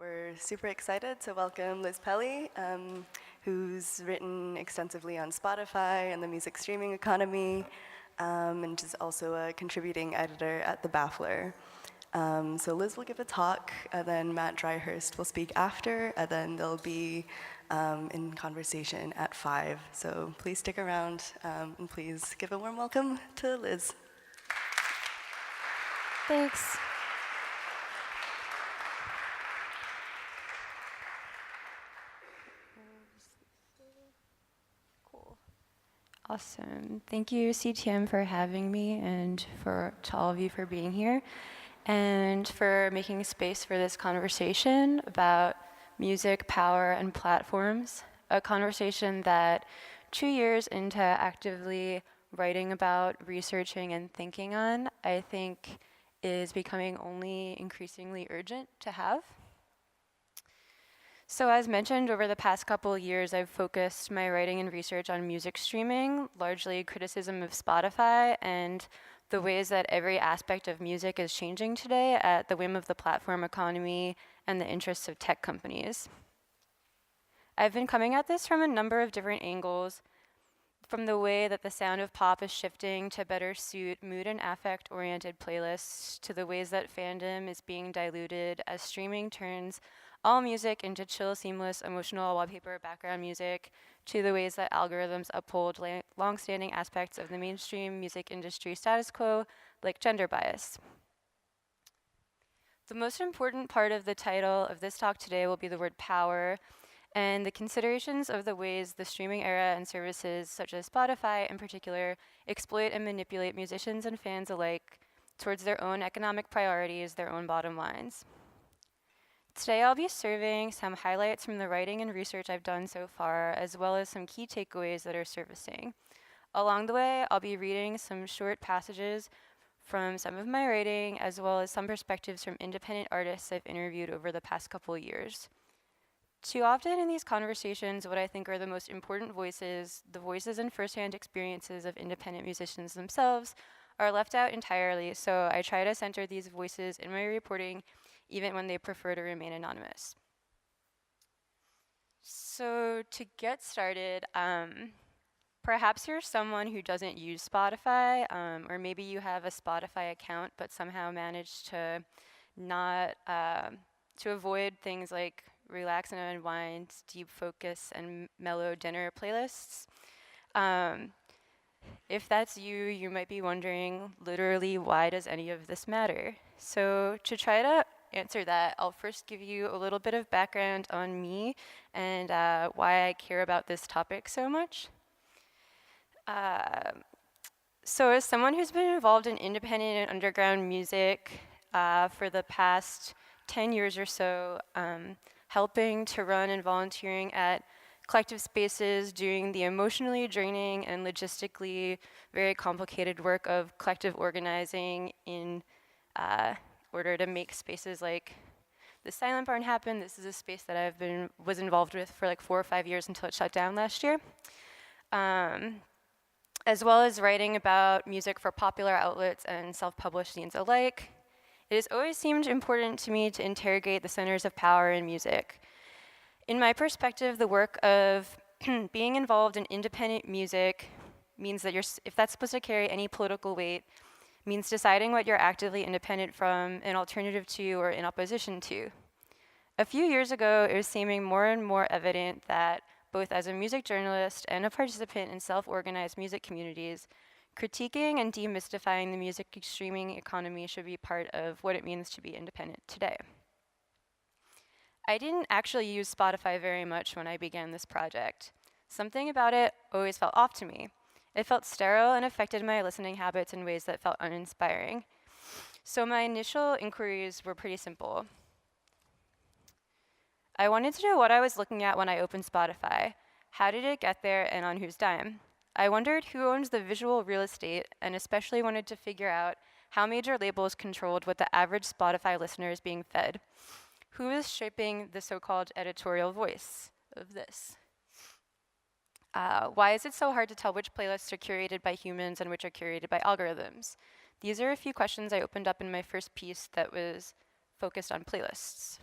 We're super excited to welcome Liz Pelly, who's written extensively on Spotify and the music streaming economy, and is also a contributing editor at The Baffler. So Liz will give a talk, and then Matt Dryhurst will speak after, and then they'll be in conversation at 5. So please stick around, and please give a warm welcome to Liz. Thanks. Cool. Awesome. Thank you, CTM, for having me, and to all of you for being here, and for making space for this conversation about music, power, and platforms. A conversation that 2 years into actively writing about, researching, and thinking on, I think is becoming only increasingly urgent to have. So as mentioned, over the past couple of years, I've focused my writing and research on music streaming, largely criticism of Spotify and the ways that every aspect of music is changing today at the whim of the platform economy and the interests of tech companies. I've been coming at this from a number of different angles, from the way that the sound of pop is shifting to better suit mood and affect-oriented playlists, to the ways that fandom is being diluted as streaming turns all music into chill, seamless, emotional wallpaper background music, to the ways that algorithms uphold long-standing aspects of the mainstream music industry status quo, like gender bias. The most important part of the title of this talk today will be the word power, and the considerations of the ways the streaming era and services such as Spotify in particular exploit and manipulate musicians and fans alike towards their own economic priorities, their own bottom lines. Today I'll be serving some highlights from the writing and research I've done so far, as well as some key takeaways that are surfacing. Along the way, I'll be reading some short passages from some of my writing, as well as some perspectives from independent artists I've interviewed over the past couple of years. Too often in these conversations, what I think are the most important voices, the voices and firsthand experiences of independent musicians themselves, are left out entirely, so I try to center these voices in my reporting, even when they prefer to remain anonymous. So to get started, perhaps you're someone who doesn't use Spotify, or maybe you have a Spotify account but somehow managed to not, to avoid things like relax and unwind, deep focus, and mellow dinner playlists. If that's you, you might be wondering, literally, why does any of this matter? So to try to answer that, I'll first give you a little bit of background on me and why I care about this topic so much. So as someone who's been involved in independent and underground music for the past 10 years or so, helping to run and volunteering at collective spaces, doing the emotionally draining and logistically very complicated work of collective organizing in order to make spaces like the Silent Barn happen. This is a space that was involved with for like 4 or 5 years until it shut down last year. As well as writing about music for popular outlets and self-published scenes alike. It has always seemed important to me to interrogate the centers of power in music. In my perspective, the work of being involved in independent music means that if that's supposed to carry any political weight, means deciding what you're actively independent from, an alternative to, or in opposition to. A few years ago, it was seeming more and more evident that both as a music journalist and a participant in self-organized music communities, critiquing and demystifying the music streaming economy should be part of what it means to be independent today. I didn't actually use Spotify very much when I began this project. Something about it always felt off to me. It felt sterile and affected my listening habits in ways that felt uninspiring. So my initial inquiries were pretty simple. I wanted to know what I was looking at when I opened Spotify. How did it get there, and on whose dime? I wondered who owns the visual real estate, and especially wanted to figure out how major labels controlled what the average Spotify listener is being fed. Who is shaping the so-called editorial voice of this? Why is it so hard to tell which playlists are curated by humans and which are curated by algorithms? These are a few questions I opened up in my first piece that was focused on playlists.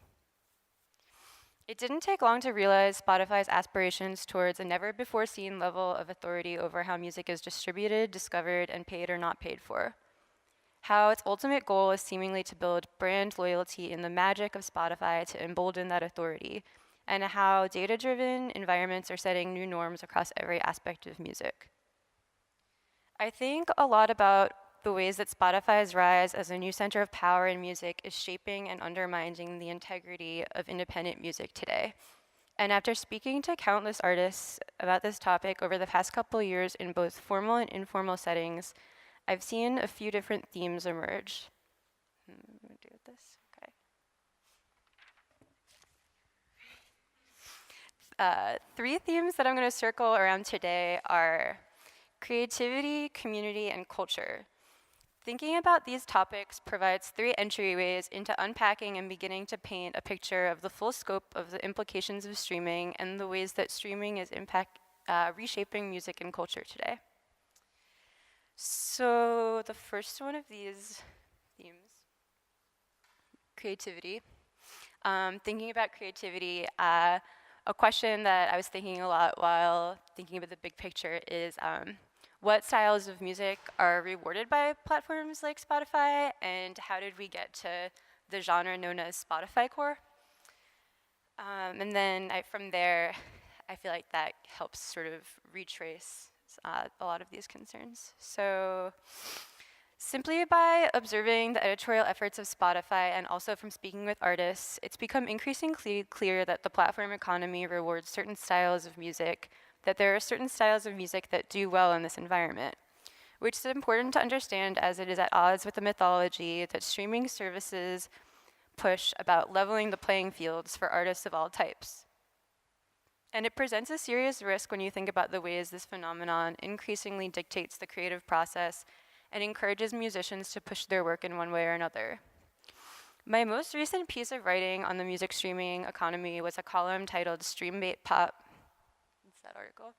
It didn't take long to realize Spotify's aspirations towards a never-before-seen level of authority over how music is distributed, discovered, and paid or not paid for. How its ultimate goal is seemingly to build brand loyalty in the magic of Spotify to embolden that authority, and how data-driven environments are setting new norms across every aspect of music. I think a lot about the ways that Spotify's rise as a new center of power in music is shaping and undermining the integrity of independent music today. And after speaking to countless artists about this topic over the past couple years in both formal and informal settings, I've seen a few different themes emerge. I'm gonna do this, okay. Three themes that I'm gonna circle around today are creativity, community, and culture. Thinking about these topics provides three entryways into unpacking and beginning to paint a picture of the full scope of the implications of streaming and the ways that streaming is reshaping music and culture today. So the first one of these themes, creativity. Thinking about creativity, a question that I was thinking a lot while thinking about the big picture is what styles of music are rewarded by platforms like Spotify, and how did we get to the genre known as Spotify core? And then from there, I feel like that helps sort of retrace a lot of these concerns. So simply by observing the editorial efforts of Spotify and also from speaking with artists, it's become increasingly clear that the platform economy rewards certain styles of music, that there are certain styles of music that do well in this environment, which is important to understand as it is at odds with the mythology that streaming services push about leveling the playing fields for artists of all types. And it presents a serious risk when you think about the ways this phenomenon increasingly dictates the creative process and encourages musicians to push their work in one way or another. My most recent piece of writing on the music streaming economy was a column titled Stream Bait Pop, that's that article,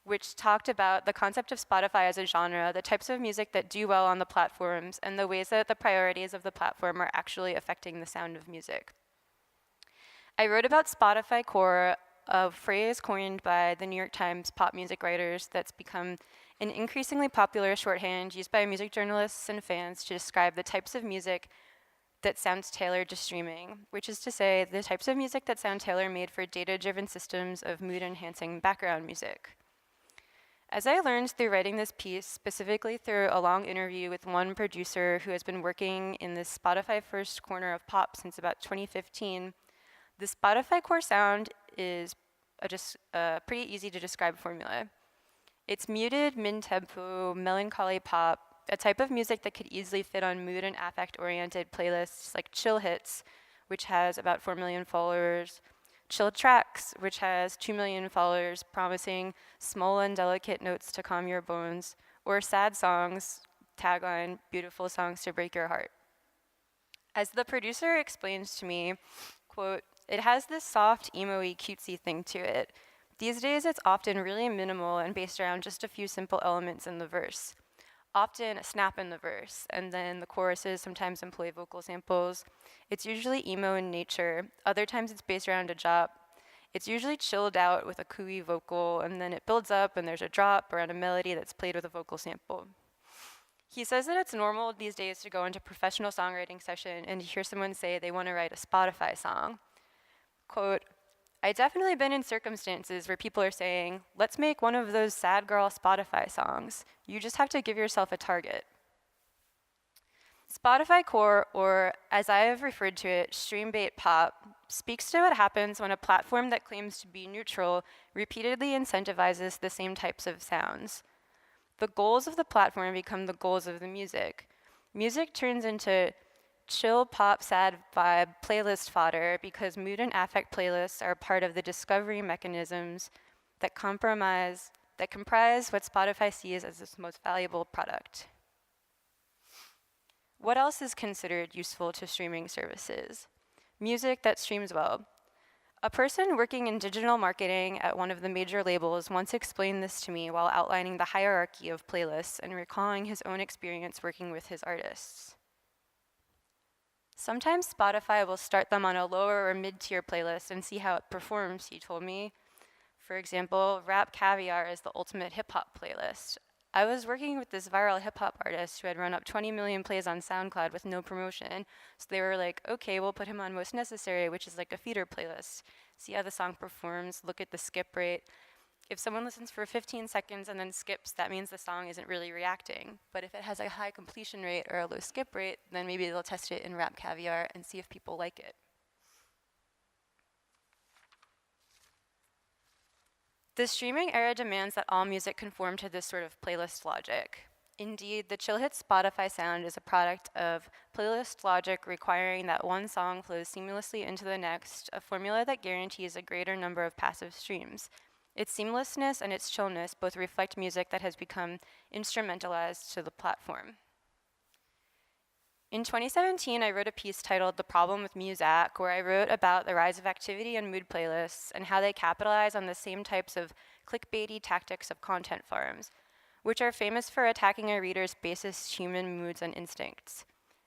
which talked about the concept of Spotify as a genre, the types of music that do well on the platforms, and the ways that the priorities of the platform are actually affecting the sound of music. I wrote about Spotify core, a phrase coined by the New York Times pop music writers that's become an increasingly popular shorthand used by music journalists and fans to describe the types of music that sounds tailored to streaming, which is to say the types of music that sound tailor-made for data-driven systems of mood-enhancing background music. As I learned through writing this piece, specifically through a long interview with one producer who has been working in this Spotify first corner of pop since about 2015, the Spotify core sound is just a pretty easy to describe formula. It's muted, mid-tempo, melancholy pop, a type of music that could easily fit on mood and affect-oriented playlists like Chill Hits, which has about 4 million followers, Chill Tracks, which has 2 million followers, promising small and delicate notes to calm your bones, or Sad Songs, tagline, beautiful songs to break your heart. As the producer explains to me, quote, "It has this soft, emo-y, cutesy thing to it. These days it's often really minimal and based around just a few simple elements in the verse. Often a snap in the verse, and then the choruses sometimes employ vocal samples. It's usually emo in nature. Other times it's based around a drop. It's usually chilled out with a cooey vocal, and then it builds up and there's a drop around a melody that's played with a vocal sample." He says that it's normal these days to go into a professional songwriting session and to hear someone say they want to write a Spotify song. Quote, "I've definitely been in circumstances where people are saying, let's make one of those sad girl Spotify songs. You just have to give yourself a target." Spotify core, or as I have referred to it, stream bait pop, speaks to what happens when a platform that claims to be neutral repeatedly incentivizes the same types of sounds. The goals of the platform become the goals of the music. Music turns into chill pop sad vibe playlist fodder because mood and affect playlists are part of the discovery mechanisms that comprise what Spotify sees as its most valuable product. What else is considered useful to streaming services? Music that streams well. A person working in digital marketing at one of the major labels once explained this to me while outlining the hierarchy of playlists and recalling his own experience working with his artists. Sometimes Spotify will start them on a lower or mid-tier playlist and see how it performs, he told me. For example, Rap Caviar is the ultimate hip-hop playlist. I was working with this viral hip-hop artist who had run up 20 million plays on SoundCloud with no promotion, so they were like, okay, we'll put him on Most Necessary, which is like a feeder playlist. See how the song performs, look at the skip rate. If someone listens for 15 seconds and then skips, that means the song isn't really reacting. But if it has a high completion rate or a low skip rate, then maybe they'll test it in Rap Caviar and see if people like it. The streaming era demands that all music conform to this sort of playlist logic. Indeed, the chill hit Spotify sound is a product of playlist logic requiring that one song flows seamlessly into the next, a formula that guarantees a greater number of passive streams. Its seamlessness and its chillness both reflect music that has become instrumentalized to the platform. In 2017, I wrote a piece titled The Problem with Muzak, where I wrote about the rise of activity and mood playlists and how they capitalize on the same types of clickbaity tactics of content farms, which are famous for attacking a reader's basest human moods and instincts.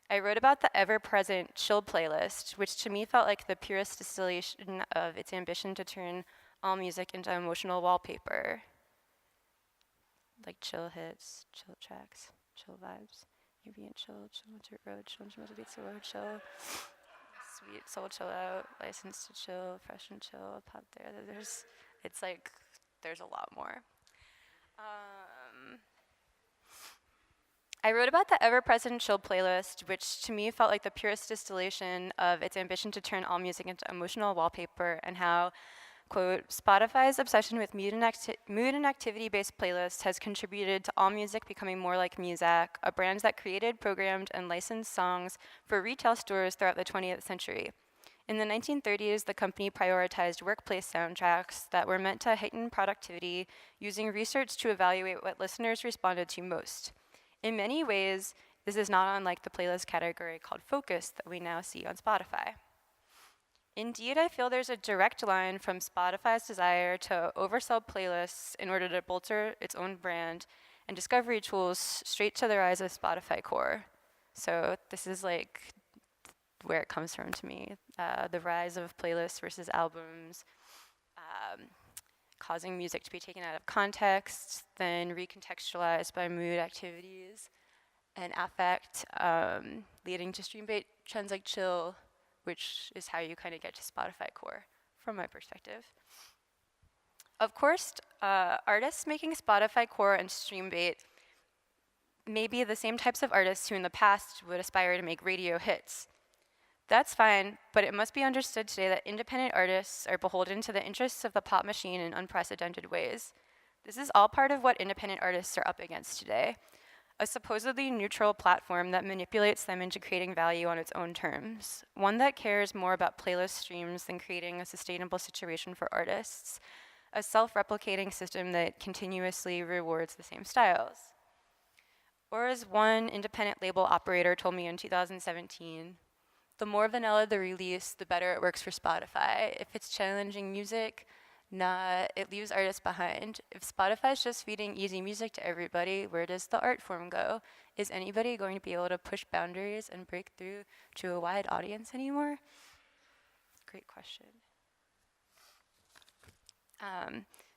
I wrote about the ever-present chill playlist, which to me felt like the purest distillation of its ambition to turn all music into emotional wallpaper. Like chill hits, chill tracks, chill vibes. Ambient chill, chill dirt road, chill beats the road, chill. Sweet soul chill out, license to chill, fresh and chill, pop there. There's a lot more. I wrote about the ever-present chill playlist, which to me felt like the purest distillation of its ambition to turn all music into emotional wallpaper, and how, quote, Spotify's obsession with mood and activity-based playlists has contributed to all music becoming more like Muzak, a brand that created, programmed, and licensed songs for retail stores throughout the 20th century. In the 1930s, the company prioritized workplace soundtracks that were meant to heighten productivity, using research to evaluate what listeners responded to most. In many ways, this is not unlike the playlist category called Focus that we now see on Spotify. Indeed, I feel there's a direct line from Spotify's desire to oversell playlists in order to bolster its own brand and discovery tools straight to the rise of Spotify Core. So this is like where it comes from to me. The rise of playlists versus albums, causing music to be taken out of context, then recontextualized by mood activities and affect, leading to stream bait trends like chill, which is how you kind of get to Spotify Core, from my perspective. Of course, artists making Spotify Core and Streambait may be the same types of artists who in the past would aspire to make radio hits. That's fine, but it must be understood today that independent artists are beholden to the interests of the pop machine in unprecedented ways. This is all part of what independent artists are up against today, a supposedly neutral platform that manipulates them into creating value on its own terms, one that cares more about playlist streams than creating a sustainable situation for artists, a self-replicating system that continuously rewards the same styles. Or as one independent label operator told me in 2017, the more vanilla the release, the better it works for Spotify. If it's challenging music, it leaves artists behind. If Spotify's just feeding easy music to everybody, where does the art form go? Is anybody going to be able to push boundaries and break through to a wide audience anymore? Great question.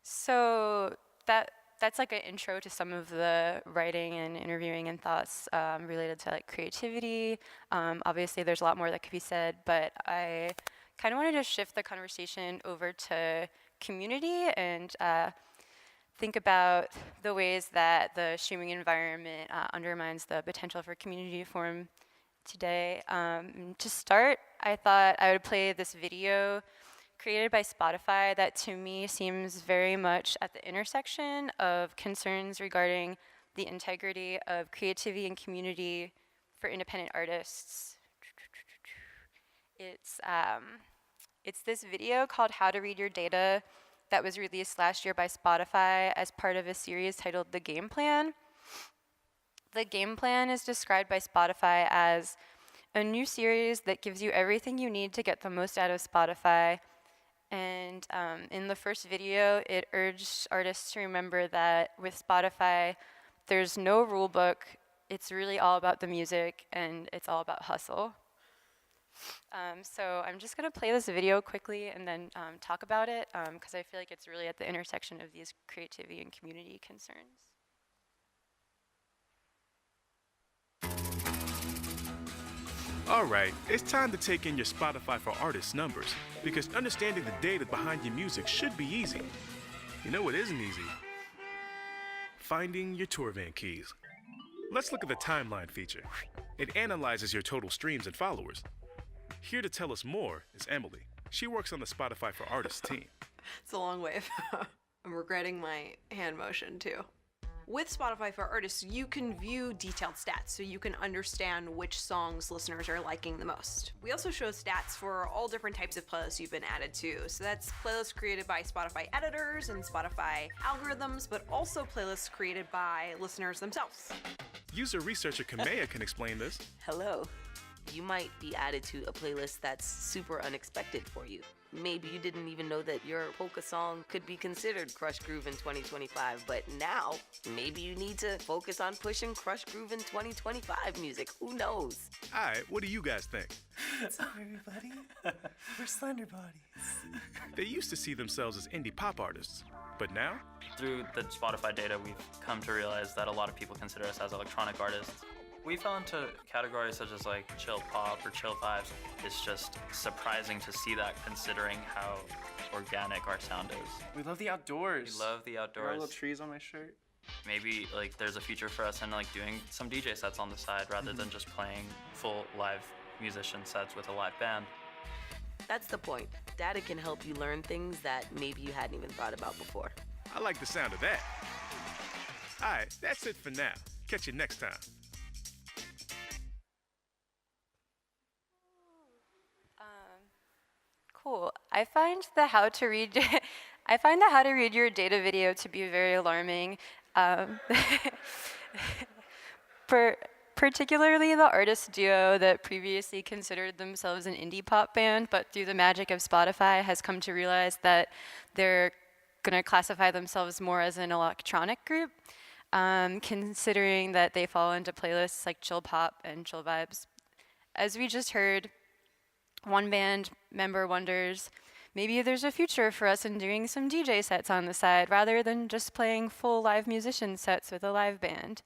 So that's like an intro to some of the writing and interviewing and thoughts related to like creativity. Obviously, there's a lot more that could be said, but I kind of wanted to shift the conversation over to community and think about the ways that the streaming environment undermines the potential for community to form today. To start, I thought I would play this video created by Spotify that to me seems very much at the intersection of concerns regarding the integrity of creativity and community for independent artists. It's this video called How to Read Your Data that was released last year by Spotify as part of a series titled The Game Plan. The Game Plan is described by Spotify as a new series that gives you everything you need to get the most out of Spotify. And in the first video, it urged artists to remember that with Spotify, there's no rule book. It's really all about the music, and it's all about hustle. So I'm just going to play this video quickly and then talk about it because I feel like it's really at the intersection of these creativity and community concerns. All right, it's time to take in your Spotify for Artists numbers, because understanding the data behind your music should be easy. You know what isn't easy? Finding your tour van keys. Let's look at the timeline feature. It analyzes your total streams and followers. Here to tell us more is Emily. She works on the Spotify for Artists team. It's a long wave. I'm regretting my hand motion too. With Spotify for Artists, you can view detailed stats so you can understand which songs listeners are liking the most. We also show stats for all different types of playlists you've been added to. So that's playlists created by Spotify editors and Spotify algorithms, but also playlists created by listeners themselves. User researcher Kamea can explain this. Hello. You might be added to a playlist that's super unexpected for you. Maybe you didn't even know that your polka song could be considered Crush Groove in 2025, but now maybe you need to focus on pushing Crush Groove in 2025 music. Who knows? All right, what do you guys think? What's up, everybody? We're Slender Bodies. They used to see themselves as indie pop artists, but now? Through the Spotify data, we've come to realize that a lot of people consider us as electronic artists. We fell into categories such as like chill pop or chill vibes. It's just surprising to see that considering how organic our sound is. We love the outdoors. We love the There are outdoors. little trees on my shirt. Maybe like there's a future for us in like doing some DJ sets on the side rather than just playing full live musician sets with a live band. That's the point. Data can help you learn things that maybe you hadn't even thought about before. I like the sound of that. All right, that's it for now. Catch you next time. Cool. I find the how to read your data video to be very alarming. Particularly the artist duo that previously considered themselves an indie pop band, but through the magic of Spotify has come to realize that they're going to classify themselves more as an electronic group, considering that they fall into playlists like chill pop and chill vibes. As we just heard, one band member wonders, maybe there's a future for us in doing some DJ sets on the side rather than just playing full live musician sets with a live band.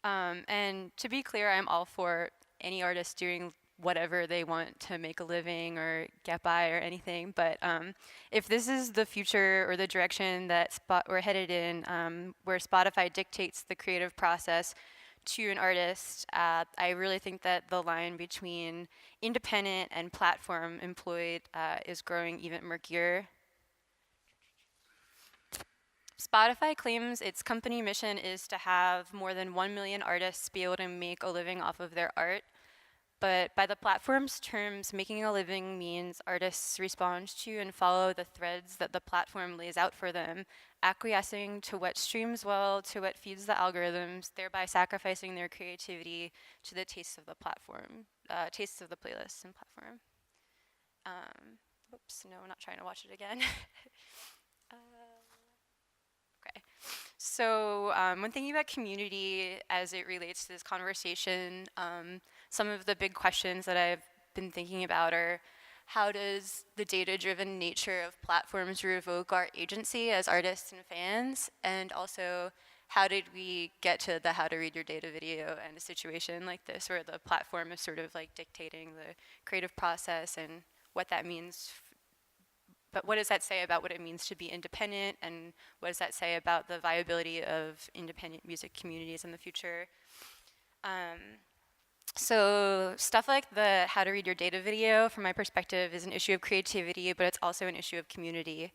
And to be clear, I'm all for any artist doing whatever they want to make a living or get by or anything. But if this is the future or the direction that we're headed in, where Spotify dictates the creative process to an artist, I really think that the line between independent and platform employed is growing even murkier. Spotify claims its company mission is to have more than 1 million artists be able to make a living off of their art. But by the platform's terms, making a living means artists respond to and follow the threads that the platform lays out for them, acquiescing to what streams well, to what feeds the algorithms, thereby sacrificing their creativity to the tastes of the platform, tastes of the playlists and platform. Oops, no, I'm not trying to watch it again. Okay. So when thinking about community as it relates to this conversation, some of the big questions that I've been thinking about are, how does the data-driven nature of platforms revoke our agency as artists and fans? And also, how did we get to the how to read your data video and a situation like this where the platform is sort of like dictating the creative process and what that means? But what does that say about what it means to be independent, and what does that say about the viability of independent music communities in the future? So stuff like the how to read your data video, from my perspective, is an issue of creativity, but it's also an issue of community.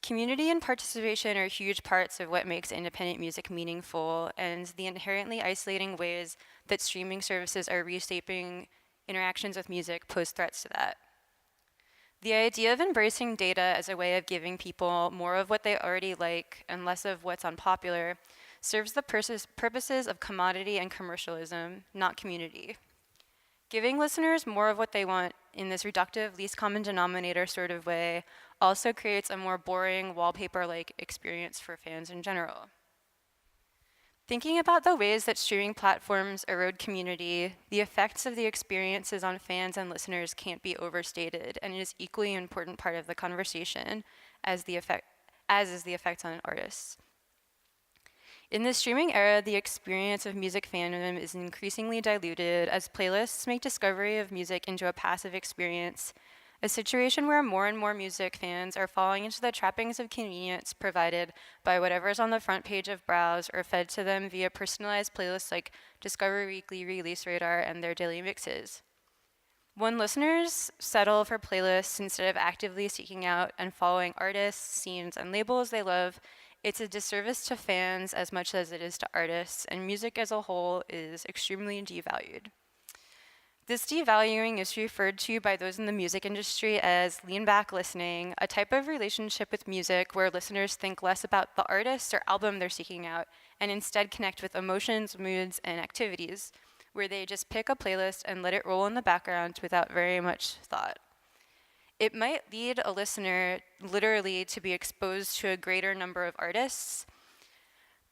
Community and participation are huge parts of what makes independent music meaningful, and the inherently isolating ways that streaming services are reshaping interactions with music pose threats to that. The idea of embracing data as a way of giving people more of what they already like and less of what's unpopular serves the purposes of commodity and commercialism, not community. Giving listeners more of what they want in this reductive, least common denominator sort of way also creates a more boring, wallpaper-like experience for fans in general. Thinking about the ways that streaming platforms erode community, the effects of the experiences on fans and listeners can't be overstated, and it is equally an important part of the conversation as is the effect on artists. In the streaming era, the experience of music fandom is increasingly diluted as playlists make discovery of music into a passive experience, a situation where more and more music fans are falling into the trappings of convenience provided by whatever's on the front page of Browse or fed to them via personalized playlists like Discover Weekly, Release Radar, and their daily mixes. When listeners settle for playlists instead of actively seeking out and following artists, scenes, and labels they love, it's a disservice to fans as much as it is to artists, and music as a whole is extremely devalued. This devaluing is referred to by those in the music industry as lean-back listening, a type of relationship with music where listeners think less about the artist or album they're seeking out and instead connect with emotions, moods, and activities, where they just pick a playlist and let it roll in the background without very much thought. It might lead a listener literally to be exposed to a greater number of artists,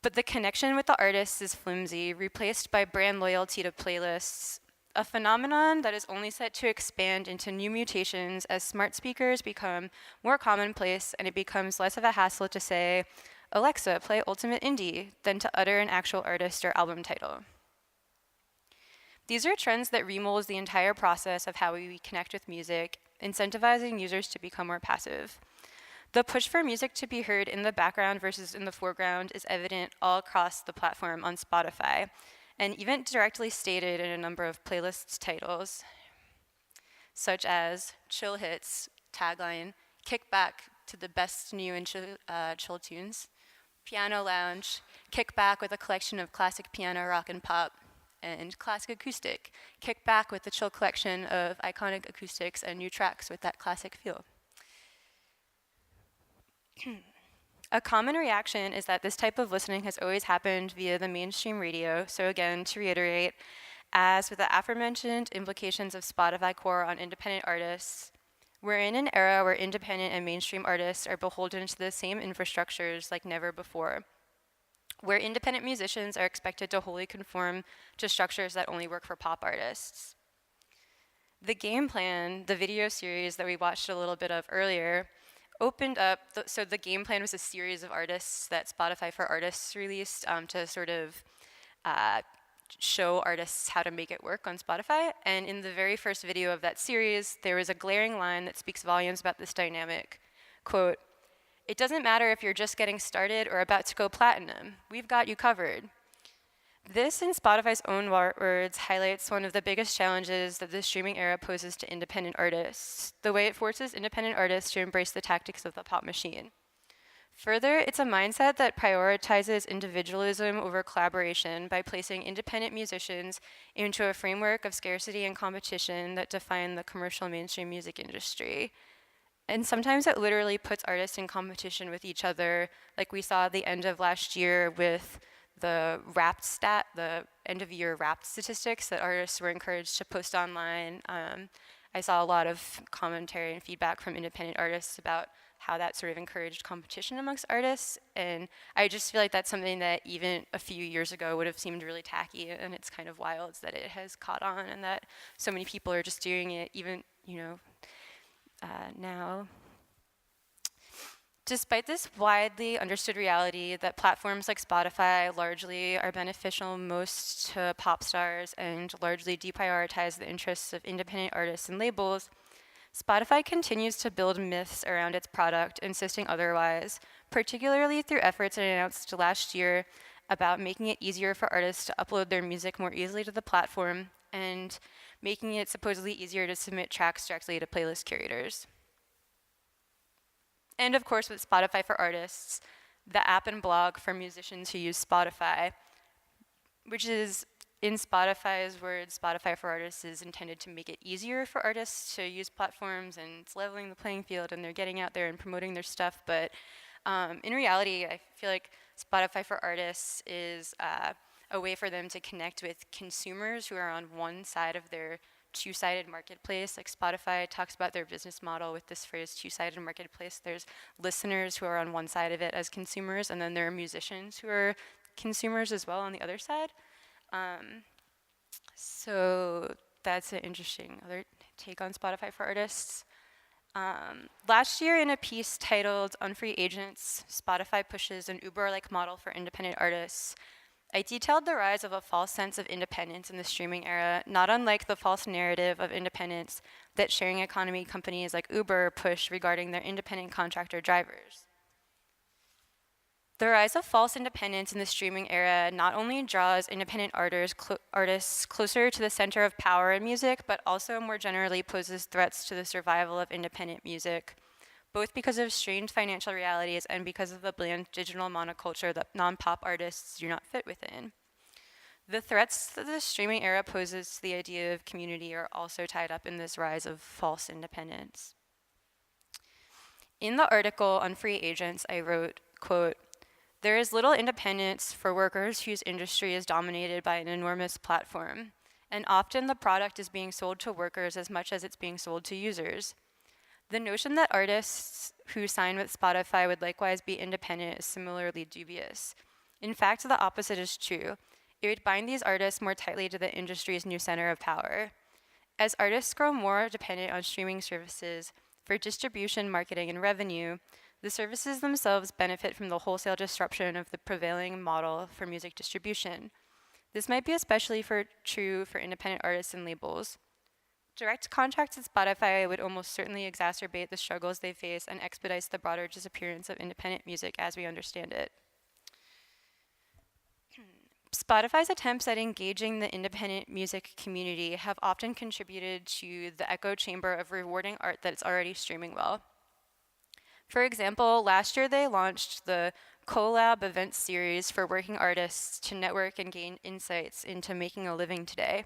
but the connection with the artists is flimsy, replaced by brand loyalty to playlists, a phenomenon that is only set to expand into new mutations as smart speakers become more commonplace and it becomes less of a hassle to say, Alexa, play Ultimate Indie, than to utter an actual artist or album title. These are trends that remold the entire process of how we connect with music, incentivizing users to become more passive. The push for music to be heard in the background versus in the foreground is evident all across the platform on Spotify, and even directly stated in a number of playlists titles, such as Chill Hits, tagline, kick back to the best new and chill tunes, Piano Lounge, kick back with a collection of classic piano, rock, and pop, and Classic Acoustic, kick back with the chill collection of iconic acoustics and new tracks with that classic feel. A common reaction is that this type of listening has always happened via the mainstream radio. So again, to reiterate, as with the aforementioned implications of Spotify Core on independent artists, we're in an era where independent and mainstream artists are beholden to the same infrastructures like never before, where independent musicians are expected to wholly conform to structures that only work for pop artists. The Game Plan, the video series that we watched a little bit of earlier, opened up, so the Game Plan was a series of artists that Spotify for Artists released to sort of show artists how to make it work on Spotify. And in the very first video of that series, there was a glaring line that speaks volumes about this dynamic. Quote, "It doesn't matter if you're just getting started or about to go platinum. We've got you covered." This, in Spotify's own words, highlights one of the biggest challenges that the streaming era poses to independent artists, the way it forces independent artists to embrace the tactics of the pop machine. Further, it's a mindset that prioritizes individualism over collaboration by placing independent musicians into a framework of scarcity and competition that define the commercial mainstream music industry. And sometimes it literally puts artists in competition with each other, like we saw at the end of last year with the the end of year Wrapped statistics that artists were encouraged to post online. I saw a lot of commentary and feedback from independent artists about how that sort of encouraged competition amongst artists. And I just feel like that's something that even a few years ago would have seemed really tacky, and it's kind of wild that it has caught on and that so many people are just doing it even, now. Despite this widely understood reality that platforms like Spotify largely are beneficial most to pop stars and largely deprioritize the interests of independent artists and labels, Spotify continues to build myths around its product, insisting otherwise, particularly through efforts it announced last year about making it easier for artists to upload their music more easily to the platform and making it supposedly easier to submit tracks directly to playlist curators. And of course, with Spotify for Artists, the app and blog for musicians who use Spotify, which is, in Spotify's words, Spotify for Artists is intended to make it easier for artists to use platforms, and it's leveling the playing field, and they're getting out there and promoting their stuff. But in reality, I feel like Spotify for Artists is a way for them to connect with consumers who are on one side of their two-sided marketplace. Like Spotify talks about their business model with this phrase, two-sided marketplace. There's listeners who are on one side of it as consumers, and then there are musicians who are consumers as well on the other side. So that's an interesting other take on Spotify for artists. Last year, in a piece titled Unfree Agents, Spotify Pushes an Uber-like Model for Independent Artists, I detailed the rise of a false sense of independence in the streaming era, not unlike the false narrative of independence that sharing economy companies like Uber push regarding their independent contractor drivers. The rise of false independence in the streaming era not only draws independent artists closer to the center of power in music, but also more generally poses threats to the survival of independent music, both because of strained financial realities and because of the bland digital monoculture that non-pop artists do not fit within. The threats that the streaming era poses to the idea of community are also tied up in this rise of false independence. In the article on free agents, I wrote, quote, "There is little independence for workers whose industry is dominated by an enormous platform, and often the product is being sold to workers as much as it's being sold to users. The notion that artists who sign with Spotify would likewise be independent is similarly dubious. In fact, the opposite is true. It would bind these artists more tightly to the industry's new center of power. As artists grow more dependent on streaming services for distribution, marketing, and revenue, the services themselves benefit from the wholesale disruption of the prevailing model for music distribution. This might be especially true for independent artists and labels. Direct contracts at Spotify would almost certainly exacerbate the struggles they face and expedite the broader disappearance of independent music as we understand it." Spotify's attempts at engaging the independent music community have often contributed to the echo chamber of rewarding art that's already streaming well. For example, last year they launched the Collab event series for working artists to network and gain insights into making a living today.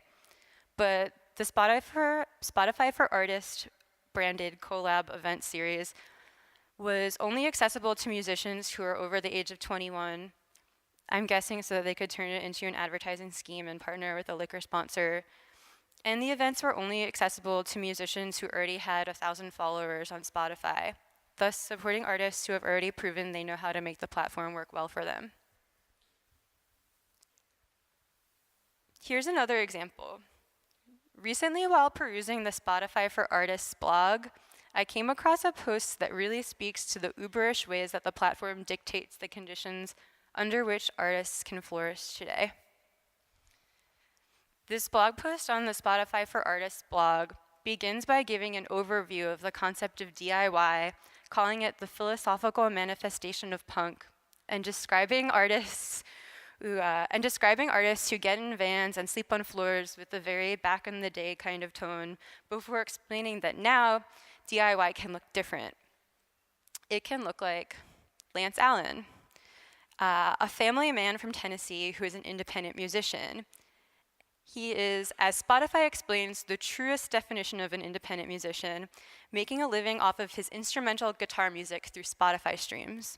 But the Spotify for Artists branded Collab event series was only accessible to musicians who are over the age of 21, I'm guessing so that they could turn it into an advertising scheme and partner with a liquor sponsor. And the events were only accessible to musicians who already had 1,000 followers on Spotify, thus supporting artists who have already proven they know how to make the platform work well for them. Here's another example. Recently, while perusing the Spotify for Artists blog, I came across a post that really speaks to the Uberish ways that the platform dictates the conditions under which artists can flourish today. This blog post on the Spotify for Artists blog begins by giving an overview of the concept of DIY, calling it the philosophical manifestation of punk, and describing artists who get in vans and sleep on floors with a very back-in-the-day kind of tone before explaining that now DIY can look different. It can look like Lance Allen, a family man from Tennessee who is an independent musician. He is, as Spotify explains, the truest definition of an independent musician, making a living off of his instrumental guitar music through Spotify streams.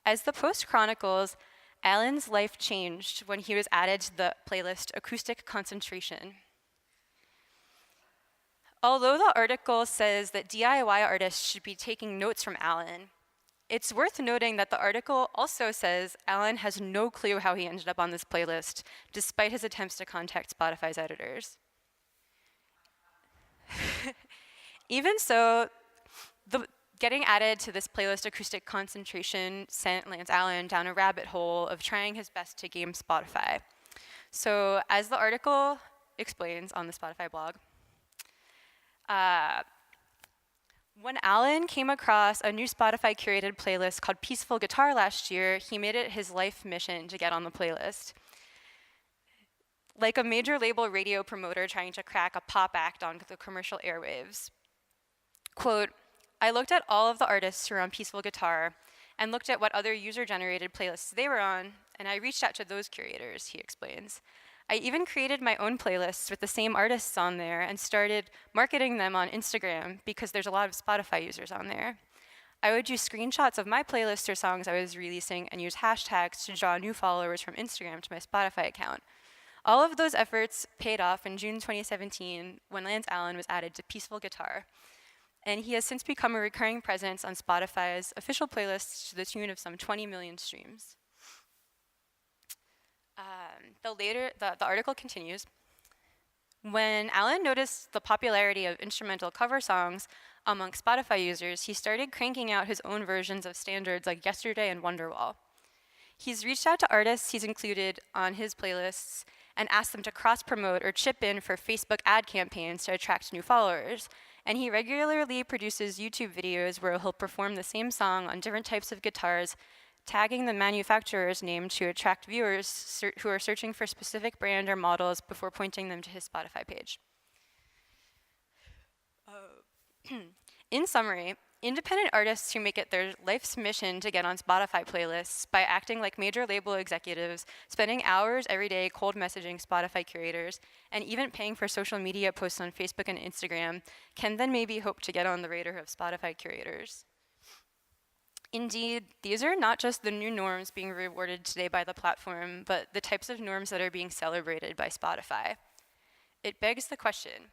As the post chronicles, Allen's life changed when he was added to the playlist Acoustic Concentration. Although the article says that DIY artists should be taking notes from Allen, it's worth noting that the article also says Allen has no clue how he ended up on this playlist, despite his attempts to contact Spotify's editors. Even so, getting added to this playlist Acoustic Concentration sent Lance Allen down a rabbit hole of trying his best to game Spotify. So as the article explains on the Spotify blog, when Allen came across a new Spotify curated playlist called Peaceful Guitar last year, he made it his life mission to get on the playlist. Like a major label radio promoter trying to crack a pop act onto the commercial airwaves. Quote, "I looked at all of the artists who are on Peaceful Guitar and looked at what other user-generated playlists they were on, and I reached out to those curators," he explains. "I even created my own playlists with the same artists on there and started marketing them on Instagram because there's a lot of Spotify users on there. I would use screenshots of my playlists or songs I was releasing and use hashtags to draw new followers from Instagram to my Spotify account. All of those efforts paid off in June 2017 when Lance Allen was added to Peaceful Guitar. And he has since become a recurring presence on Spotify's official playlists to the tune of some 20 million streams." The article continues. When Alan noticed the popularity of instrumental cover songs among Spotify users, he started cranking out his own versions of standards like Yesterday and Wonderwall. He's reached out to artists he's included on his playlists and asked them to cross-promote or chip in for Facebook ad campaigns to attract new followers. And he regularly produces YouTube videos where he'll perform the same song on different types of guitars, tagging the manufacturer's name to attract viewers who are searching for specific brand or models before pointing them to his Spotify page. In summary, independent artists who make it their life's mission to get on Spotify playlists by acting like major label executives, spending hours every day cold messaging Spotify curators, and even paying for social media posts on Facebook and Instagram, can then maybe hope to get on the radar of Spotify curators. Indeed, these are not just the new norms being rewarded today by the platform, but the types of norms that are being celebrated by Spotify. It begs the question,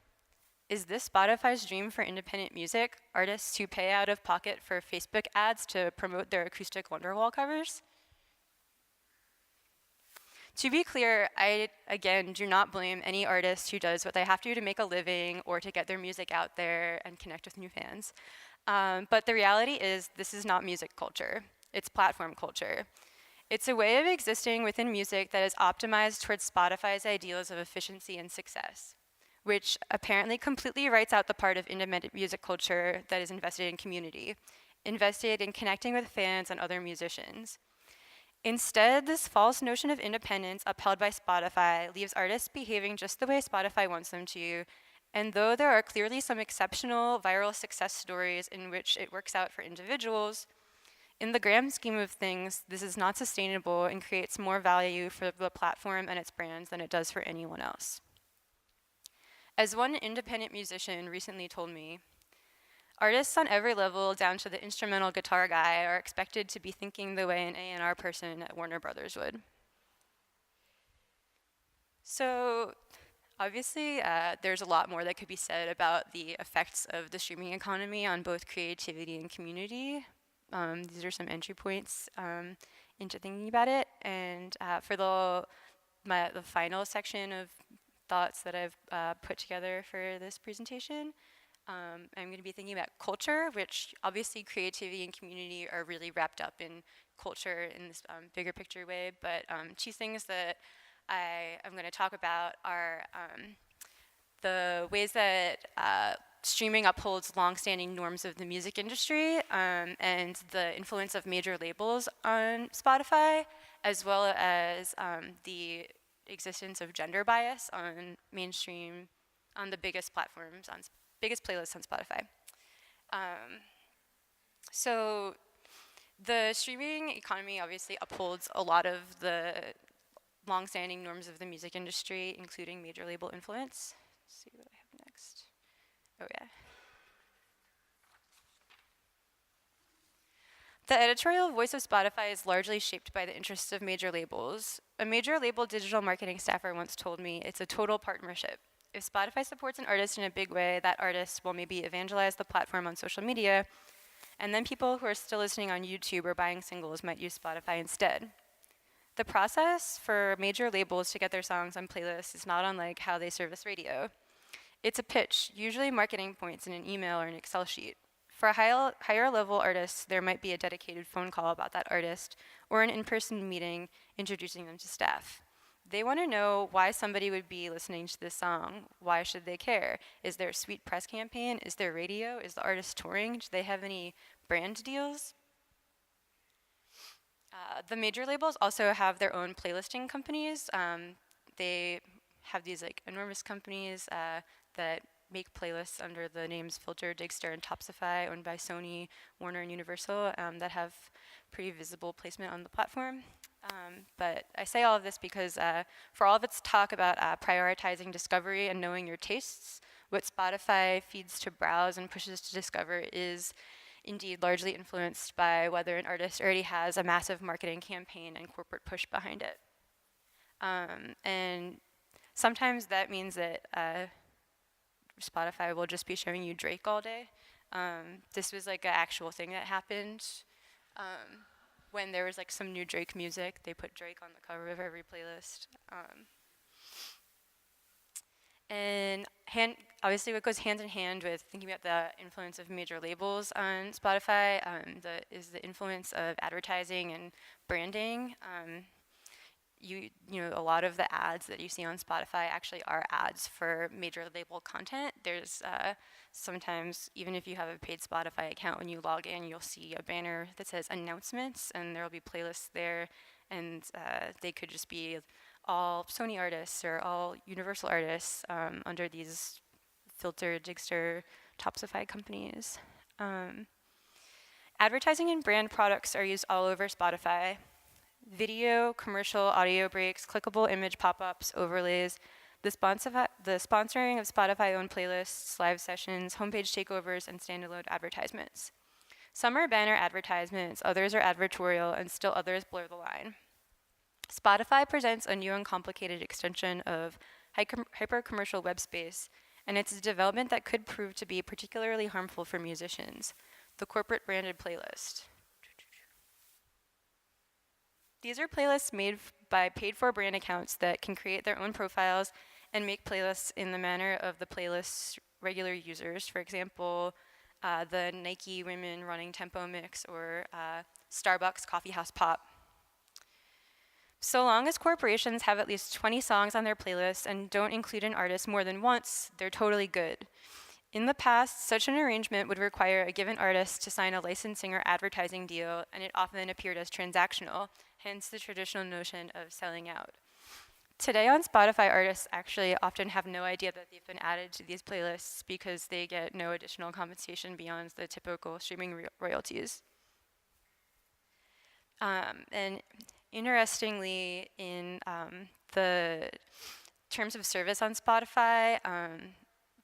is this Spotify's dream for independent music, artists who pay out of pocket for Facebook ads to promote their acoustic Wonderwall covers? To be clear, I, again, do not blame any artist who does what they have to make a living or to get their music out there and connect with new fans. But the reality is this is not music culture, it's platform culture. It's a way of existing within music that is optimized towards Spotify's ideals of efficiency and success, which apparently completely writes out the part of independent music culture that is invested in community, invested in connecting with fans and other musicians. Instead, this false notion of independence upheld by Spotify leaves artists behaving just the way Spotify wants them to, and though there are clearly some exceptional viral success stories in which it works out for individuals, in the grand scheme of things, this is not sustainable and creates more value for the platform and its brands than it does for anyone else. As one independent musician recently told me, artists on every level, down to the instrumental guitar guy, are expected to be thinking the way an A&R person at Warner Brothers would. So, obviously, there's a lot more that could be said about the effects of the streaming economy on both creativity and community. These are some entry points into thinking about it. And for the final section of thoughts that I've put together for this presentation, I'm going to be thinking about culture, which obviously creativity and community are really wrapped up in culture in this bigger picture way. But two things that I'm going to talk about are the ways that streaming upholds longstanding norms of the music industry and the influence of major labels on Spotify, as well as the existence of gender bias on mainstream, on the biggest platforms, on biggest playlists on Spotify. So the streaming economy obviously upholds a lot of the long-standing norms of the music industry, including major label influence. Let's see what I have next. Oh yeah. The editorial voice of Spotify is largely shaped by the interests of major labels. A major label digital marketing staffer once told me it's a total partnership. If Spotify supports an artist in a big way, that artist will maybe evangelize the platform on social media, and then people who are still listening on YouTube or buying singles might use Spotify instead. The process for major labels to get their songs on playlists is not unlike how they service radio. It's a pitch, usually marketing points in an email or an Excel sheet. For higher level artists, there might be a dedicated phone call about that artist or an in-person meeting introducing them to staff. They want to know why somebody would be listening to this song. Why should they care? Is there a sweet press campaign? Is there radio? Is the artist touring? Do they have any brand deals? The major labels also have their own playlisting companies. They have these like enormous companies that make playlists under the names Filter, Digster, and Topsify, owned by Sony, Warner, and Universal, that have pretty visible placement on the platform. But I say all of this because for all of its talk about prioritizing discovery and knowing your tastes, what Spotify feeds to browse and pushes to discover is indeed largely influenced by whether an artist already has a massive marketing campaign and corporate push behind it. And sometimes that means that Spotify will just be showing you Drake all day. This was like an actual thing that happened. when there was like some new Drake music, they put Drake on the cover of every playlist. And obviously what goes hand in hand with thinking about the influence of major labels on Spotify is the influence of advertising and branding. You know, a lot of the ads that you see on Spotify actually are ads for major label content. There's sometimes, even if you have a paid Spotify account, when you log in, you'll see a banner that says announcements, and there'll be playlists there, and they could just be all Sony artists or all Universal artists under these filtered Digster Topsify companies. Advertising and brand products are used all over Spotify. Video, commercial, audio breaks, clickable image pop-ups, overlays, the sponsoring of Spotify-owned playlists, live sessions, homepage takeovers, and standalone advertisements. Some are banner advertisements, others are advertorial, and still others blur the line. Spotify presents a new and complicated extension of hyper-commercial web space, and it's a development that could prove to be particularly harmful for musicians, the corporate branded playlist. These are playlists made by paid-for brand accounts that can create their own profiles and make playlists in the manner of the playlist's regular users. For example, the Nike Women Running Tempo Mix or Starbucks Coffee House Pop. So long as corporations have at least 20 songs on their playlists and don't include an artist more than once, they're totally good. In the past, such an arrangement would require a given artist to sign a licensing or advertising deal, and it often appeared as transactional, hence the traditional notion of selling out. Today on Spotify, artists actually often have no idea that they've been added to these playlists because they get no additional compensation beyond the typical streaming royalties. And interestingly, in the terms of service on Spotify,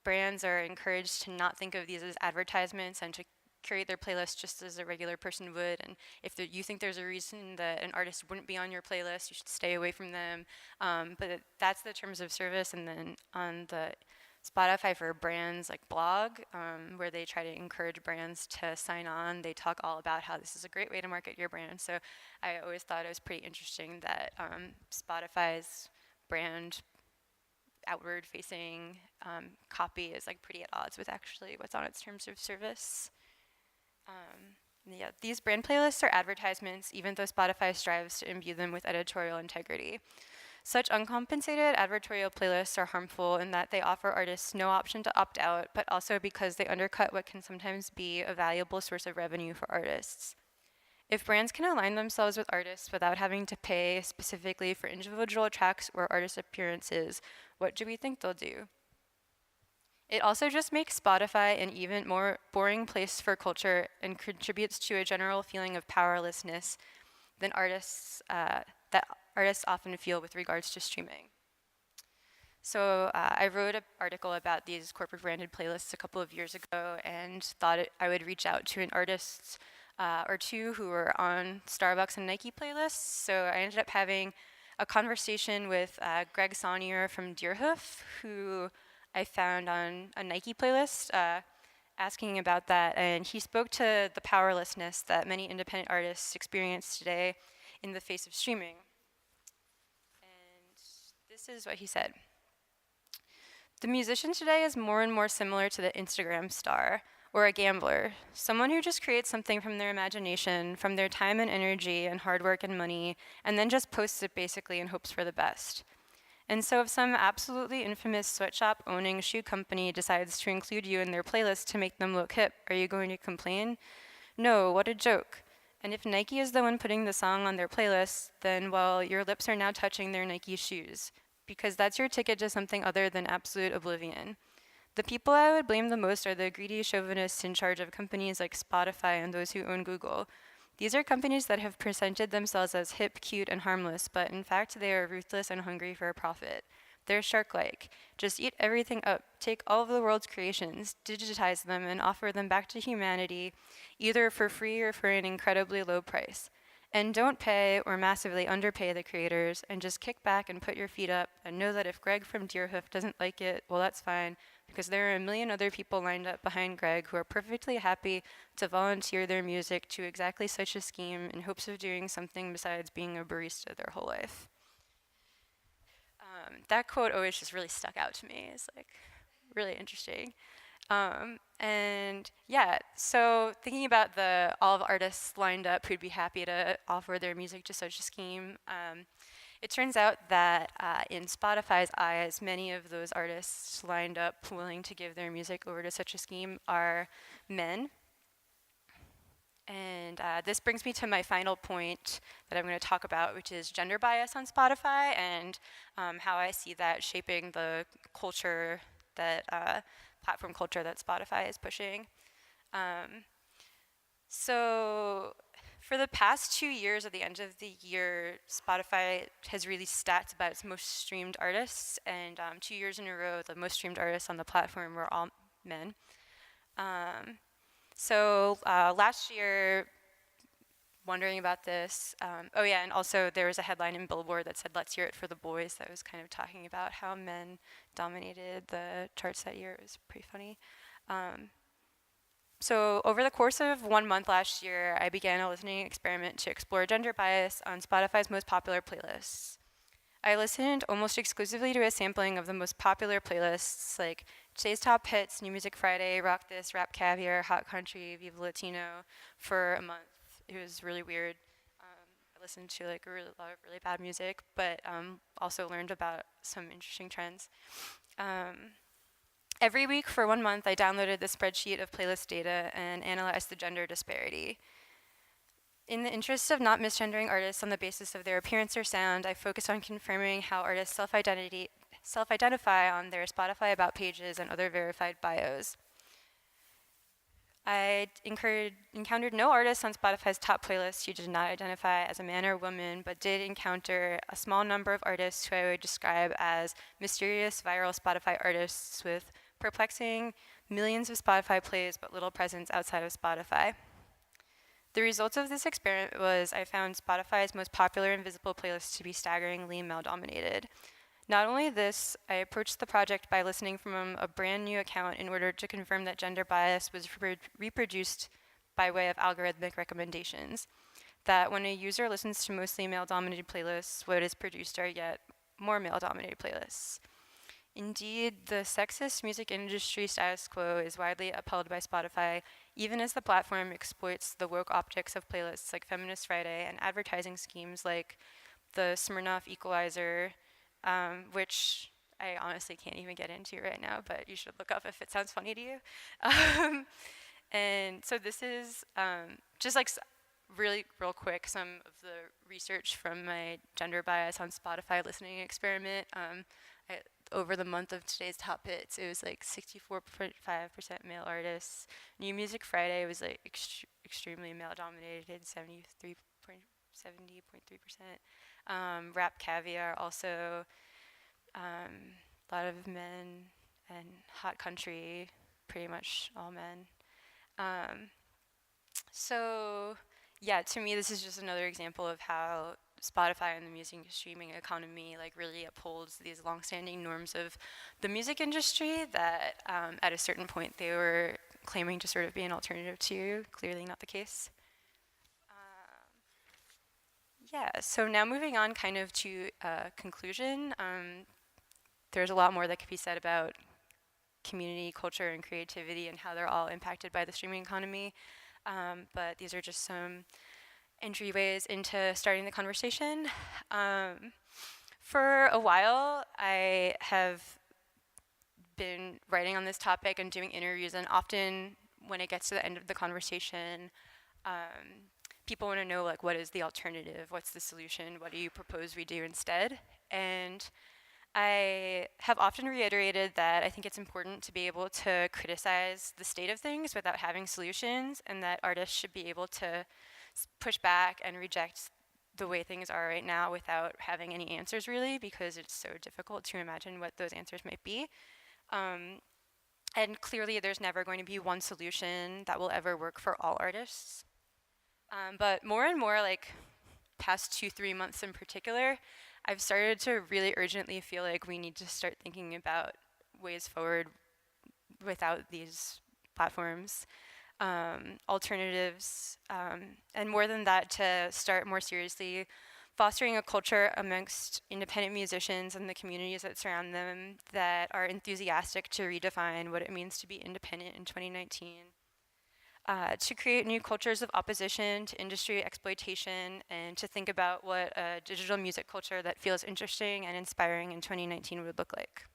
brands are encouraged to not think of these as advertisements and to curate their playlist just as a regular person would. And if you think there's a reason that an artist wouldn't be on your playlist, you should stay away from them. But that's the terms of service. And then on the Spotify for brands like blog, where they try to encourage brands to sign on, they talk all about how this is a great way to market your brand. So I always thought it was pretty interesting that Spotify's brand outward-facing copy is like pretty at odds with actually what's on its terms of service. Yeah, these brand playlists are advertisements, even though Spotify strives to imbue them with editorial integrity. Such uncompensated advertorial playlists are harmful in that they offer artists no option to opt out, but also because they undercut what can sometimes be a valuable source of revenue for artists. If brands can align themselves with artists without having to pay specifically for individual tracks or artist appearances, what do we think they'll do? It also just makes Spotify an even more boring place for culture and contributes to a general feeling of powerlessness than artists often feel with regards to streaming. So I wrote an article about these corporate branded playlists a couple of years ago and thought I would reach out to an artist or two who were on Starbucks and Nike playlists. So I ended up having a conversation with Greg Saunier from Deerhoof, who I found on a Nike playlist, asking about that. And he spoke to the powerlessness that many independent artists experience today in the face of streaming. And this is what he said. The musician today is more and more similar to the Instagram star or a gambler, someone who just creates something from their imagination, from their time and energy and hard work and money, and then just posts it basically in hopes for the best. And so if some absolutely infamous sweatshop owning shoe company decides to include you in their playlist to make them look hip, are you going to complain? No, what a joke. And if Nike is the one putting the song on their playlist, then, well, your lips are now touching their Nike shoes, because that's your ticket to something other than absolute oblivion. The people I would blame the most are the greedy chauvinists in charge of companies like Spotify and those who own Google. These are companies that have presented themselves as hip, cute, and harmless, but in fact they are ruthless and hungry for a profit. They're shark-like. Just eat everything up, take all of the world's creations, digitize them, and offer them back to humanity, either for free or for an incredibly low price. And don't pay or massively underpay the creators, and just kick back and put your feet up, and know that if Greg from Deerhoof doesn't like it, well, that's fine, because there are a million other people lined up behind Greg who are perfectly happy to volunteer their music to exactly such a scheme in hopes of doing something besides being a barista their whole life. That quote always just really stuck out to me. It's like really interesting. And yeah, so thinking about all the artists lined up who'd be happy to offer their music to such a scheme, it turns out that in Spotify's eyes, many of those artists lined up willing to give their music over to such a scheme are men. And this brings me to my final point that I'm going to talk about, which is gender bias on Spotify and how I see that shaping the culture that platform culture that Spotify is pushing. So for the past 2 years, at the end of the year, Spotify has released stats about its most streamed artists, and 2 years in a row, the most streamed artists on the platform were all men. So last year, wondering about this, oh yeah, and also there was a headline in Billboard that said, "Let's hear it for the boys," that was kind of talking about how men dominated the charts that year. It was pretty funny. So over the course of 1 month last year, I began a listening experiment to explore gender bias on Spotify's most popular playlists. I listened almost exclusively to a sampling of the most popular playlists like Today's Top Hits, New Music Friday, Rock This, Rap Caviar, Hot Country, Viva Latino for a month. It was really weird. I listened to like a lot of really bad music, but also learned about some interesting trends. Every week for 1 month, I downloaded the spreadsheet of playlist data and analyzed the gender disparity. In the interest of not misgendering artists on the basis of their appearance or sound, I focused on confirming how artists self-identify on their Spotify About pages and other verified bios. I encountered no artists on Spotify's top playlists who did not identify as a man or woman, but did encounter a small number of artists who I would describe as mysterious viral Spotify artists with perplexing millions of Spotify plays but little presence outside of Spotify. The result of this experiment was I found Spotify's most popular and visible playlists to be staggeringly male-dominated. Not only this, I approached the project by listening from a brand new account in order to confirm that gender bias was reproduced by way of algorithmic recommendations. That when a user listens to mostly male-dominated playlists, what is produced are yet more male-dominated playlists. Indeed, the sexist music industry status quo is widely upheld by Spotify, even as the platform exploits the woke optics of playlists like Feminist Friday and advertising schemes like the Smirnoff Equalizer, which I honestly can't even get into right now, but you should look up if it sounds funny to you. And so this is just like really real quick some of the research from my gender bias on Spotify listening experiment. Over the month of Today's Top Hits, it was like 64.5% male artists. New Music Friday was like extremely male-dominated, 70.3%. Rap Caviar also, a lot of men, and Hot Country, pretty much all men. So yeah, to me, this is just another example of how Spotify and the music streaming economy like really upholds these longstanding norms of the music industry that at a certain point they were claiming to sort of be an alternative to. Clearly not the case. Yeah, so now moving on kind of to conclusion. There's a lot more that could be said about community, culture, and creativity and how they're all impacted by the streaming economy. But these are just some entryways into starting the conversation. For a while, I have been writing on this topic and doing interviews, and often when it gets to the end of the conversation, people want to know, like, what is the alternative? What's the solution? What do you propose we do instead? And I have often reiterated that I think it's important to be able to criticize the state of things without having solutions, and that artists should be able to push back and reject the way things are right now without having any answers, really, because it's so difficult to imagine what those answers might be. And clearly there's never going to be one solution that will ever work for all artists. But more and more, like past 2-3 months in particular, I've started to really urgently feel like we need to start thinking about ways forward without these platforms, alternatives, and more than that, to start more seriously fostering a culture amongst independent musicians and the communities that surround them that are enthusiastic to redefine what it means to be independent in 2019. To create new cultures of opposition to industry exploitation, and to think about what a digital music culture that feels interesting and inspiring in 2019 would look like.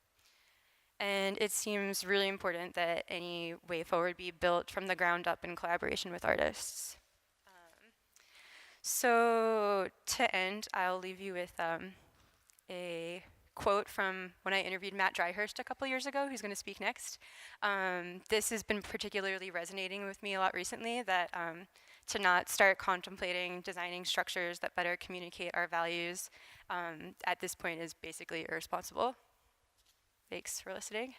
And it seems really important that any way forward be built from the ground up in collaboration with artists. So to end, I'll leave you with a quote from when I interviewed Matt Dryhurst a couple years ago, who's going to speak next. This has been particularly resonating with me a lot recently, that to not start contemplating designing structures that better communicate our values at this point is basically irresponsible. Thanks for listening.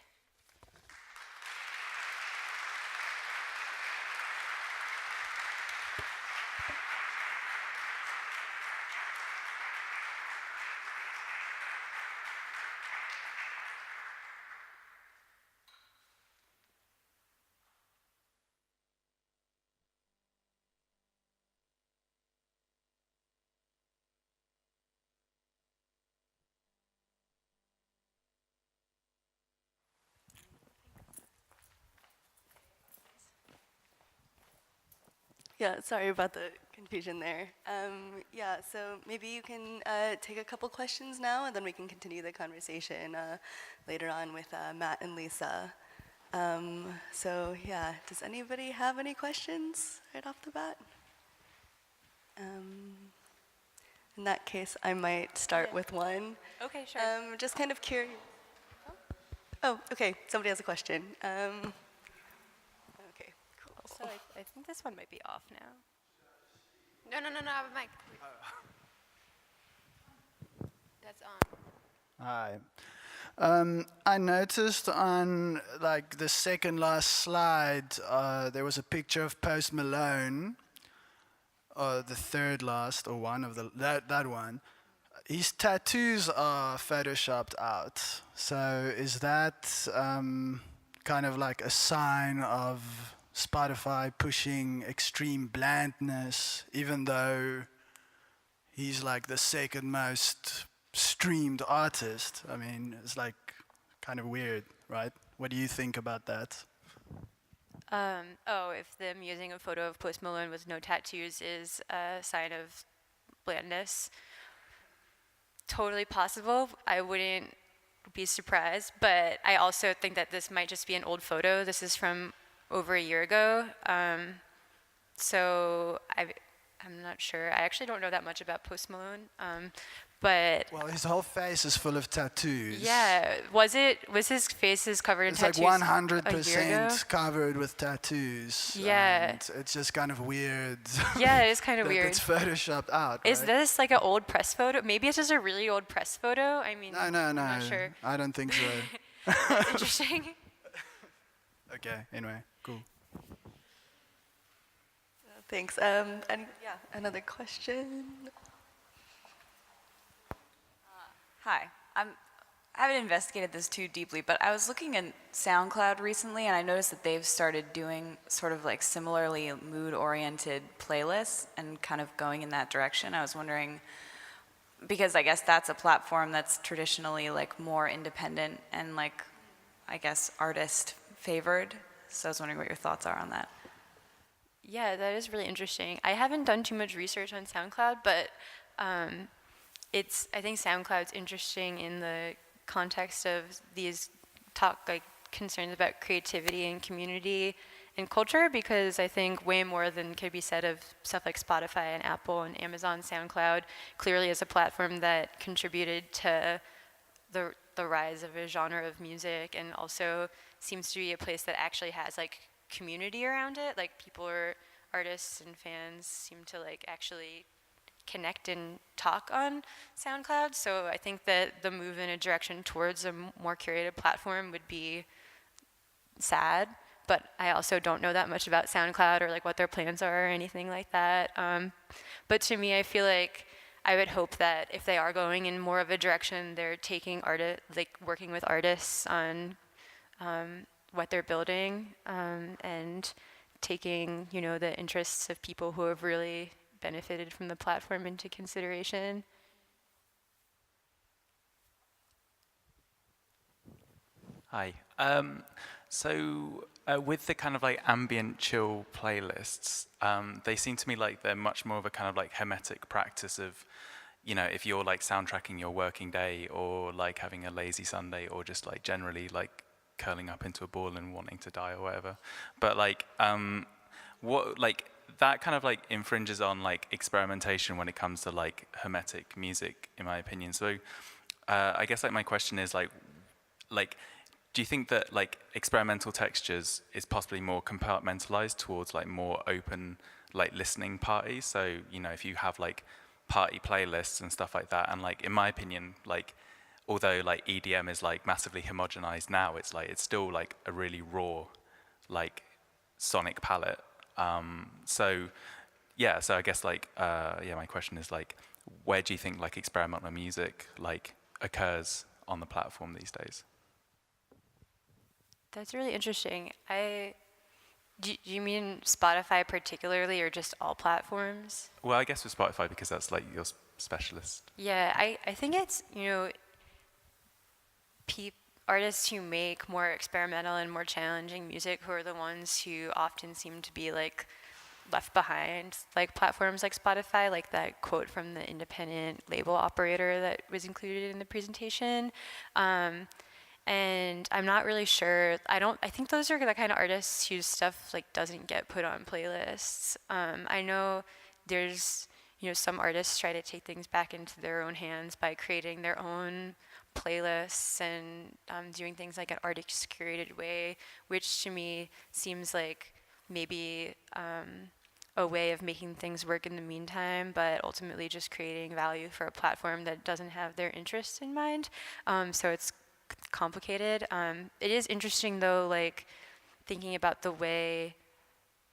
Yeah, sorry about the confusion there. Yeah, so maybe you can take a couple questions now, and then we can continue the conversation later on with Matt and Lisa. So yeah, does anybody have any questions right off the bat? In that case, I might start with one. Okay, sure. Just kind of curious. Oh, okay, somebody has a question. Okay, cool. So I think this one might be off now. No, I have a mic. That's on. Hi. I noticed on like the second last slide, there was a picture of Post Malone, or the third last, or one of that one. His tattoos are photoshopped out. So is that kind of like a sign of Spotify pushing extreme blandness, even though he's like the second most streamed artist? I mean, it's like kind of weird, right? What do you think about that? If them using a photo of Post Malone with no tattoos is a sign of blandness, totally possible. I wouldn't be surprised, but I also think that this might just be an old photo. This is from over a year ago, so I'm not sure. I actually don't know that much about Post Malone, but Well, his whole face is full of tattoos. yeah, was his face is covered in It's tattoos? like a year ago? 100% covered with tattoos. Yeah. And it's just kind of weird. Yeah, it is kind of that weird. It's photoshopped out. Is right? this like an old press photo? Maybe it's just a really old press photo. I mean, No. I'm not sure. I don't think so. That's interesting. Okay, anyway, cool. Thanks. And yeah, another question. Hi. I haven't investigated this too deeply, but I was looking at SoundCloud recently, and I noticed that they've started doing sort of like similarly mood-oriented playlists and kind of going in that direction. I was wondering, because I guess that's a platform that's traditionally like more independent and like, I guess, artist favored. So I was wondering what your thoughts are on that. Yeah, that is really interesting. I haven't done too much research on SoundCloud, but I think SoundCloud's interesting in the context of these concerns about creativity and community and culture, because I think way more than could be said of stuff like Spotify and Apple and Amazon. SoundCloud clearly is a platform that contributed to the rise of a genre of music, and also seems to be a place that actually has like community around it. Like people or artists and fans seem to like actually connect and talk on SoundCloud. So I think that the move in a direction towards a more curated platform would be sad, but I also don't know that much about SoundCloud or like what their plans are or anything like that. But to me, I feel like I would hope that if they are going in more of a direction, they're taking working with artists on what they're building, and taking, the interests of people who have really benefited from the platform into consideration. Hi. With the kind of like ambient chill playlists, they seem to me like they're much more of a kind of like hermetic practice of, if you're like soundtracking your working day or like having a lazy Sunday or just like generally like curling up into a ball and wanting to die or whatever. But like, what like that kind of like infringes on like experimentation when it comes to like hermetic music, in my opinion. So I guess like my question is like, do you think that like experimental textures is possibly more compartmentalized towards like more open like listening parties? So, if you have like party playlists and stuff like that, and like in my opinion, like although like EDM is like massively homogenized now, it's still like a really raw like sonic palette. So I guess like my question is like, where do you think like experimental music like occurs on the platform these days? That's really interesting. Do you mean Spotify particularly, or just all platforms? Well, I guess with Spotify, because that's like your specialist. Yeah, I think it's, artists who make more experimental and more challenging music who are the ones who often seem to be like left behind, like platforms like Spotify, like that quote from the independent label operator that was included in the presentation. And I'm not really sure. I think those are the kind of artists whose stuff like doesn't get put on playlists. I know there's, some artists try to take things back into their own hands by creating their own playlists and doing things like an artist curated way, which to me seems like maybe a way of making things work in the meantime, but ultimately just creating value for a platform that doesn't have their interests in mind. So it's complicated. It is interesting though, like thinking about the way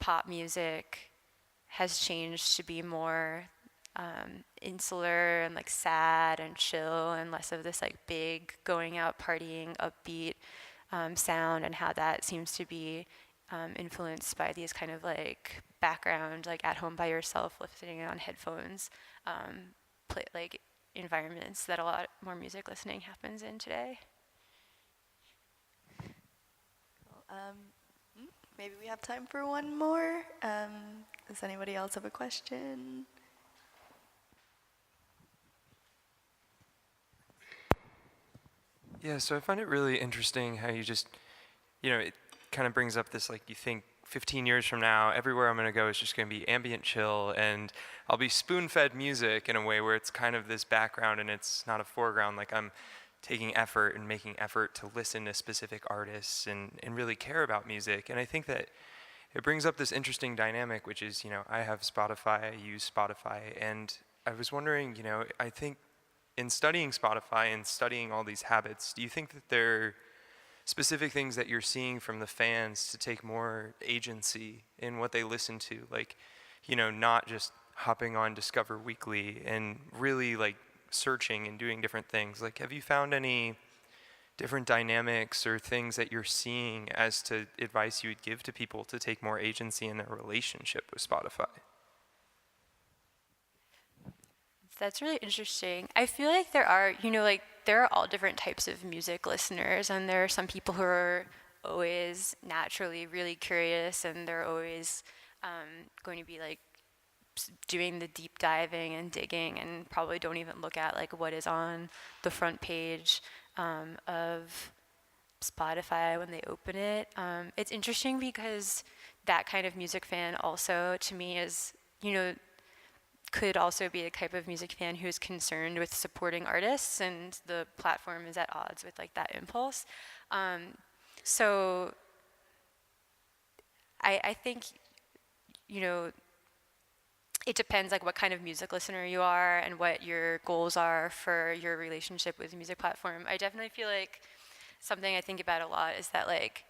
pop music has changed to be more insular and like sad and chill and less of this like big going out partying upbeat sound, and how that seems to be influenced by these kind of like background, like at home by yourself listening on headphones, like environments that a lot more music listening happens in today. Maybe we have time for one more. Does anybody else have a question? Yeah, so I find it really interesting how you just, it kind of brings up this, like, you think 15 years from now, everywhere I'm going to go is just going to be ambient chill, and I'll be spoon-fed music in a way where it's kind of this background and it's not a foreground. Like, I'm taking effort and making effort to listen to specific artists and really care about music. And I think that it brings up this interesting dynamic, which is, I have Spotify, I use Spotify, and I was wondering, I think in studying Spotify and studying all these habits, do you think that there are specific things that you're seeing from the fans to take more agency in what they listen to? Like, not just hopping on Discover Weekly and really like searching and doing different things. Like, have you found any different dynamics or things that you're seeing as to advice you would give to people to take more agency in their relationship with Spotify? That's really interesting. I feel like there are, there are all different types of music listeners, and there are some people who are always naturally really curious, and they're always going to be like doing the deep diving and digging, and probably don't even look at like what is on the front page of Spotify when they open it. It's interesting because that kind of music fan also, to me, is, could also be a type of music fan who's concerned with supporting artists, and the platform is at odds with like that impulse. So I think, it depends like what kind of music listener you are and what your goals are for your relationship with the music platform. I definitely feel like something I think about a lot is that like,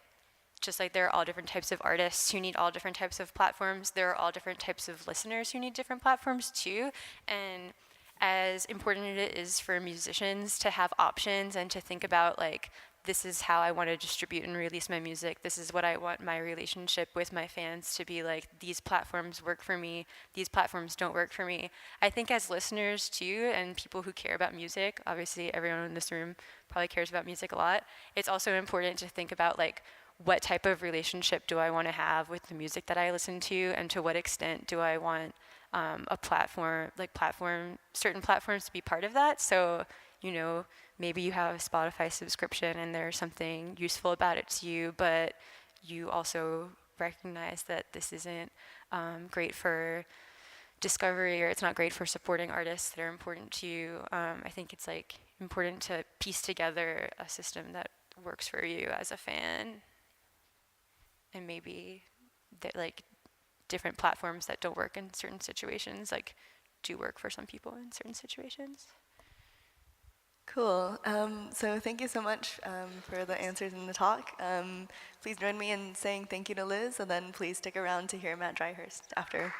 just like there are all different types of artists who need all different types of platforms, there are all different types of listeners who need different platforms too. And as important it is for musicians to have options and to think about like this is how I want to distribute and release my music. This is what I want my relationship with my fans to be like. These platforms work for me. These platforms don't work for me. I think as listeners too, and people who care about music, obviously everyone in this room probably cares about music a lot. It's also important to think about like, what type of relationship do I want to have with the music that I listen to, and to what extent do I want a platform, certain platforms to be part of that. So, you know, maybe you have a Spotify subscription and there's something useful about it to you, but you also recognize that this isn't great for discovery, or it's not great for supporting artists that are important to you. I think it's like important to piece together a system that works for you as a fan. And maybe that like different platforms that don't work in certain situations like do work for some people in certain situations. Cool. So thank you so much for the answers in the talk. Please join me in saying thank you to Liz, and then please stick around to hear Matt Dryhurst after.